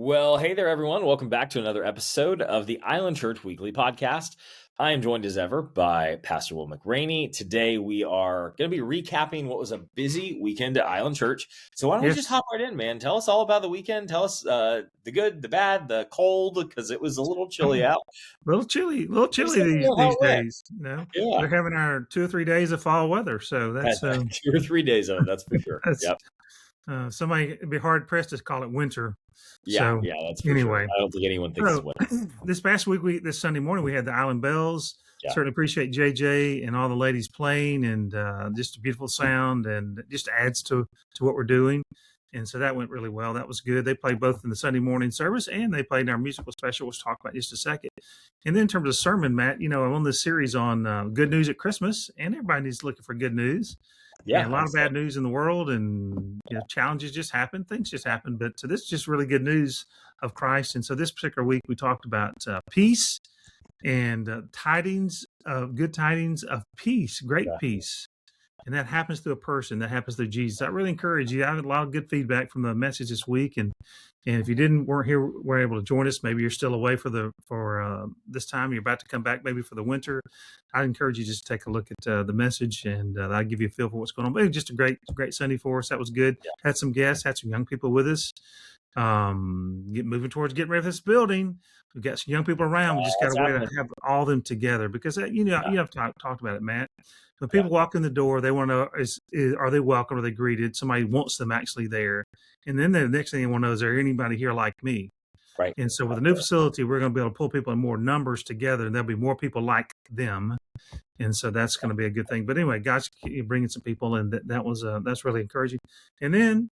Well, hey there, everyone. Welcome back to another episode of the Island Church Weekly Podcast. I am joined as ever by Pastor Will McRaney. Today, we are going to be recapping what was a busy weekend at Island Church. So, why don't we just Yes, hop right in, man? Tell us all about the weekend. Tell us the good, the bad, the cold, because it was a little chilly out. little Just chilly let me know how these it went. days. Yeah, We're having our 2 or 3 days of fall weather, so had that's 2 or 3 days of it, that's for sure. that's Yep. somebody would be hard pressed to call it winter. Yeah, So yeah, that's for sure. anyway, I don't think anyone thinks it's so winter. this past week, this Sunday morning, we had the Island Bells. Yeah, Certainly appreciate JJ and all the ladies playing, and just a beautiful sound, and just adds to what we're doing. And so that went really well. That was good. They played both in the Sunday morning service and they played in our musical special, which we'll talk about in just a second. And then in terms of sermon, Matt, I'm on this series on good news at Christmas, and everybody needs looking for good news. And yeah, a lot of bad news in the world, and challenges just happen, things just happen. But this is just really good news of Christ. And so this particular week, we talked about peace and good tidings of peace, great yeah. peace. And that happens through a person, that happens through Jesus. I really encourage you. I had a lot of good feedback from the message this week, and if you weren't able to join us, maybe you're still away for this time. You're about to come back, maybe for the winter. I encourage you just to take a look at the message, and that'll give you a feel for what's going on. But it was just a great Sunday for us. That was good. Had some guests, had some young people with us. Moving towards getting ready for this building. We've got some young people around. We just got That's a way to happening. have all of them together, because you Yeah, have talked about it, Matt. When yeah, people walk in the door, they want to know, are they welcome? Are they greeted? Somebody wants them actually there. And then the next thing they want to know is, there anybody here like me? right. And so with the new facility, we're going to be able to pull people in more numbers together, and there'll be more people like them. And so that's going to be a good thing. But anyway, God's bringing some people, and that's really encouraging. And then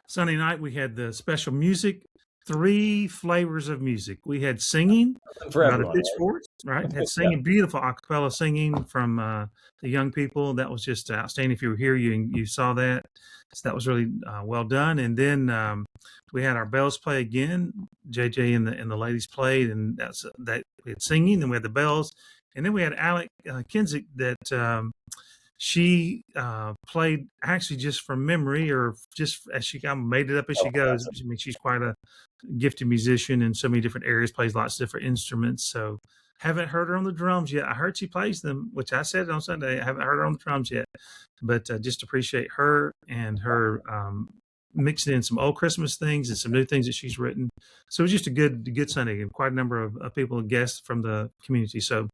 Sunday night, we had the special music, 3 flavors of music. We had singing For by the everyone, Pitchforks, right? Had right? singing, beautiful a cappella singing from the young people. That was just outstanding. If you were here, you saw that. So that was really well done. And then we had our bells play again. JJ and the ladies played, and we had singing. Then we had the bells, and then we had Alec Kinzik that. She played actually just from memory, or just as she kind of made it up as she goes. I mean, she's quite a gifted musician in so many different areas, plays lots of different instruments. So haven't heard her on the drums yet. I heard she plays them, which I said on Sunday. I haven't heard her on the drums yet, but just appreciate her and her mixing in some old Christmas things and some new things that she's written. So it was just a good Sunday, and quite a number of people and guests from the community. So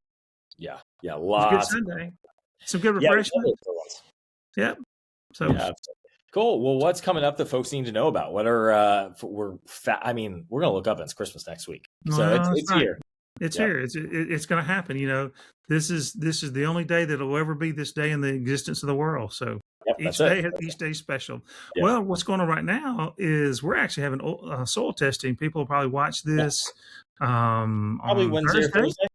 Yeah, it was a good lots. Sunday. Some good Yeah, refreshment. Yep. So yeah. Cool. Well, what's coming up that folks need to know about? What are I mean, we're gonna look up, and it's Christmas next week, so it's right. here. It's Yep. here. It's going to happen. This is the only day that will ever be this day in the existence of the world. So Yep, each that's it. day is special. Yeah. Well, what's going on right now is we're actually having soil testing. People will probably watch this Probably on Wednesday or Thursday. Thursday.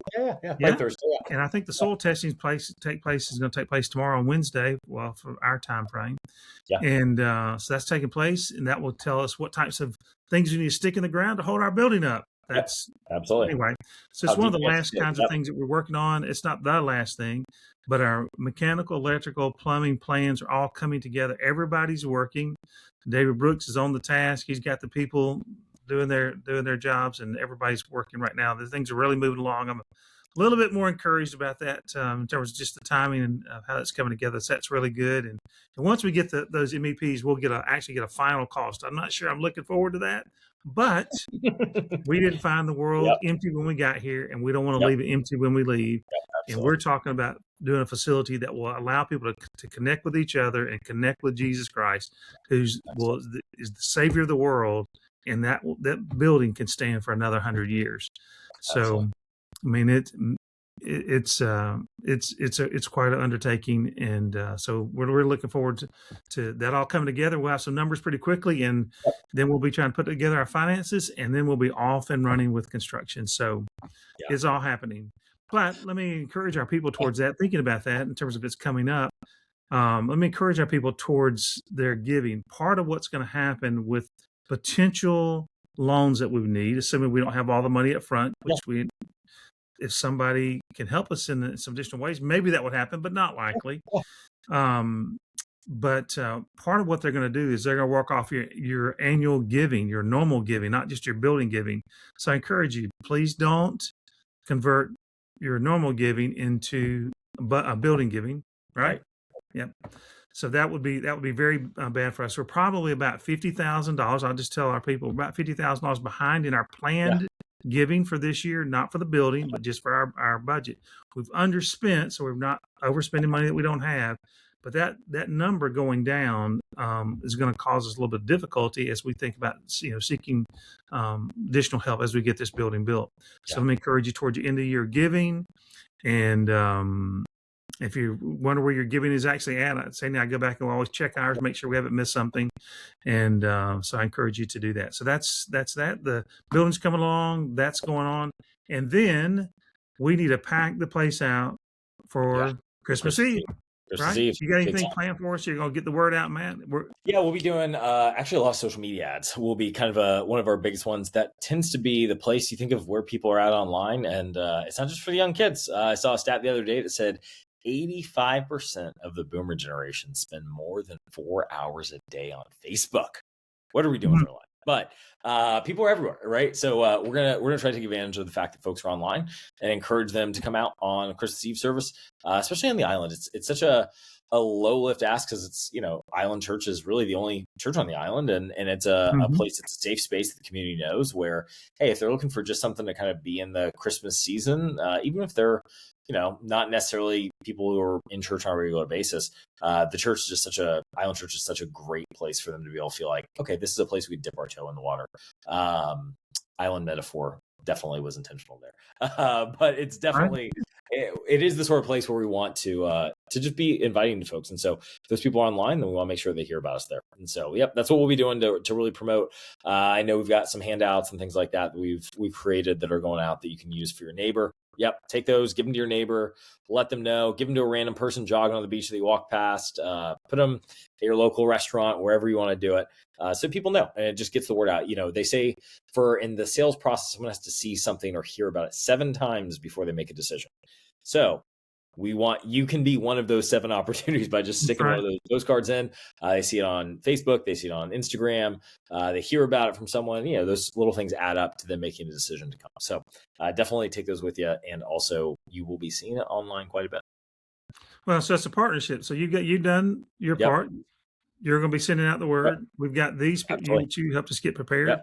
Yeah, Yeah. by Thursday. Yeah. And I think the soil testing is going to take place tomorrow on Wednesday. Well, for our time frame. Yeah. And so that's taking place, and that will tell us what types of things we need to stick in the ground to hold our building up. That's absolutely. Anyway. So it's one of the last kinds of things that we're working on. It's not the last thing, but our mechanical, electrical, plumbing plans are all coming together. Everybody's working. David Brooks is on the task. He's got the people doing their jobs, and everybody's working right now. The things are really moving along. I'm a little bit more encouraged about that in terms of just the timing and how it's coming together. So that's really good. And once we get those MEPs, we'll actually get a final cost. I'm not sure I'm looking forward to that, but we didn't find the world empty when we got here, and we don't want to leave it empty when we leave. And we're talking about doing a facility that will allow people to connect with each other and connect with Jesus Christ, is the Savior of the world, and that building can stand for another 100 years. So, absolutely. I mean, it's quite an undertaking, and so we're looking forward to that all coming together. We'll have some numbers pretty quickly, and then we'll be trying to put together our finances, and then we'll be off and running with construction. So it's all happening. But let me encourage our people towards that, thinking about that in terms of it's coming up. Let me encourage our people towards their giving. Part of what's going to happen with potential loans that we need, assuming we don't have all the money up front, which if somebody can help us in some additional ways, maybe that would happen, but not likely. But part of what they're going to do is they're going to work off your annual giving, your normal giving, not just your building giving. So I encourage you, please don't convert your normal giving into a building giving, right? Yep. So that would be very bad for us. We're probably about $50,000. I'll just tell our people about $50,000 behind in our planned giving for this year, not for the building, but just for our budget. We've underspent, so we're not overspending money that we don't have. But that number going down is going to cause us a little bit of difficulty as we think about seeking additional help as we get this building built. So let me encourage you towards the end of the year giving, and if you wonder where your giving is actually at, say now I go back and we'll always check ours, make sure we haven't missed something, and so I encourage you to do that. So that's that. The building's coming along, that's going on, and then we need to pack the place out for Christmas Eve. Right? You got anything planned for us? You're going to get the word out, Matt? We'll be doing actually a lot of social media ads. Will be kind of one of our biggest ones. That tends to be the place you think of where people are at online, and it's not just for the young kids. I saw a stat the other day that said 85% of the boomer generation spend more than 4 hours a day on Facebook. What are we doing for life? But people are everywhere, right? So we're gonna try to take advantage of the fact that folks are online and encourage them to come out on Christmas Eve service, especially on the island. It's such a low lift ask because it's Island Church is really the only church on the island, and it's a place, it's a safe space that the community knows where, hey, if they're looking for just something to kind of be in the Christmas season, even if they're not necessarily people who are in church on a regular basis, the church is just Island Church is such a great place for them to be able to feel like, okay, this is a place we dip our toe in the water. Island metaphor definitely was intentional there, but it's definitely it is the sort of place where we want to just be inviting to folks. And so if those people are online, then we want to make sure they hear about us there. And so, that's what we'll be doing to really promote. I know we've got some handouts and things like that we've created that are going out that you can use for your neighbor. Take those, give them to your neighbor, let them know, give them to a random person jogging on the beach that you walk past, put them at your local restaurant, wherever you want to do it. So people know, and it just gets the word out. They say in the sales process, someone has to see something or hear about it 7 times before they make a decision. So you can be one of those 7 opportunities by just sticking one of those cards in. They see it on Facebook, they see it on Instagram, they hear about it from someone. Those little things add up to them making a decision to come. So definitely take those with you, and also you will be seeing it online quite a bit. Well, so it's a partnership. So you've done your part. You're going to be sending out the word. We've got these. You helped us get prepared.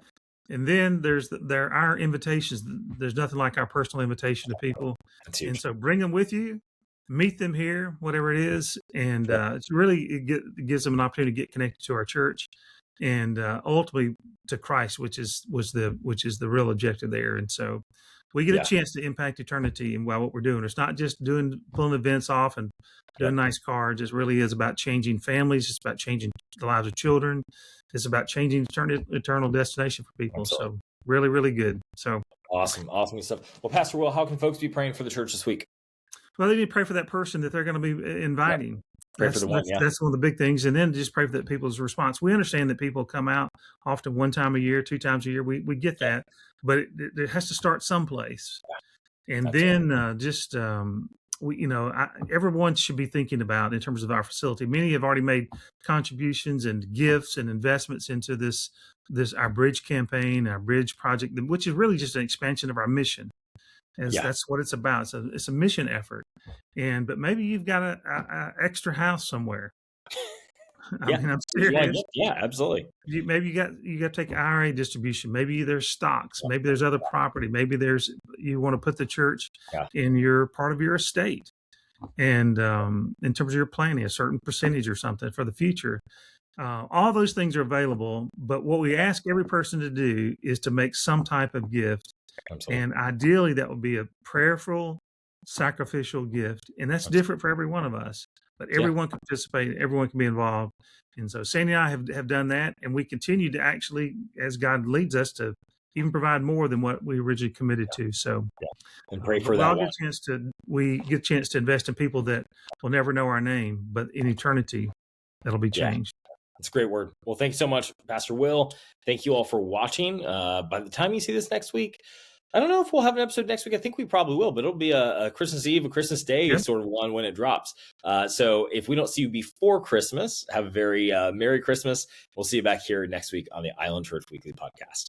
And then there are our invitations. There's nothing like our personal invitation to people. And so bring them with you, meet them here, whatever it is. And it's really, it gives them an opportunity to get connected to our church and ultimately to Christ, which is the real objective there. And so we get a chance to impact eternity and what we're doing. It's not just pulling events off and doing nice cards. It really is about changing families. It's about changing the lives of children. It's about changing eternal destination for people. Absolutely. So really, really good. So awesome stuff. Well, Pastor Will, how can folks be praying for the church this week? Well, they need to pray for that person that they're going to be inviting. Pray for the one. That's one of the big things. And then just pray for that people's response. We understand that people come out often 1 time a year, 2 times a year. We get that, but it has to start someplace. And that's then everyone should be thinking about in terms of our facility. Many have already made contributions and gifts and investments into this our bridge campaign, our bridge project, which is really just an expansion of our mission. That's what it's about. So it's a mission effort. But maybe you've got a extra house somewhere. I mean, I'm serious. Yeah, absolutely. Maybe you got to take IRA distribution. Maybe there's stocks. Maybe there's other property. Maybe you want to put the church in your part of your estate. And in terms of your planning, a certain percentage or something for the future. All those things are available. But what we ask every person to do is to make some type of gift. Absolutely. And ideally, that would be a prayerful, sacrificial gift. And that's different for every one of us. But everyone can participate. Everyone can be involved. And so Sandy and I have done that. And we continue to actually, as God leads us, to even provide more than what we originally committed to. So and pray for that. We get a chance to invest in people that will never know our name, but in eternity, that'll be changed. That's a great word. Well, thank you so much, Pastor Will. Thank you all for watching. By the time you see this next week, I don't know if we'll have an episode next week. I think we probably will, but it'll be a Christmas Eve, a Christmas Day sort of one when it drops. So if we don't see you before Christmas, have a very Merry Christmas. We'll see you back here next week on the Island Church Weekly Podcast.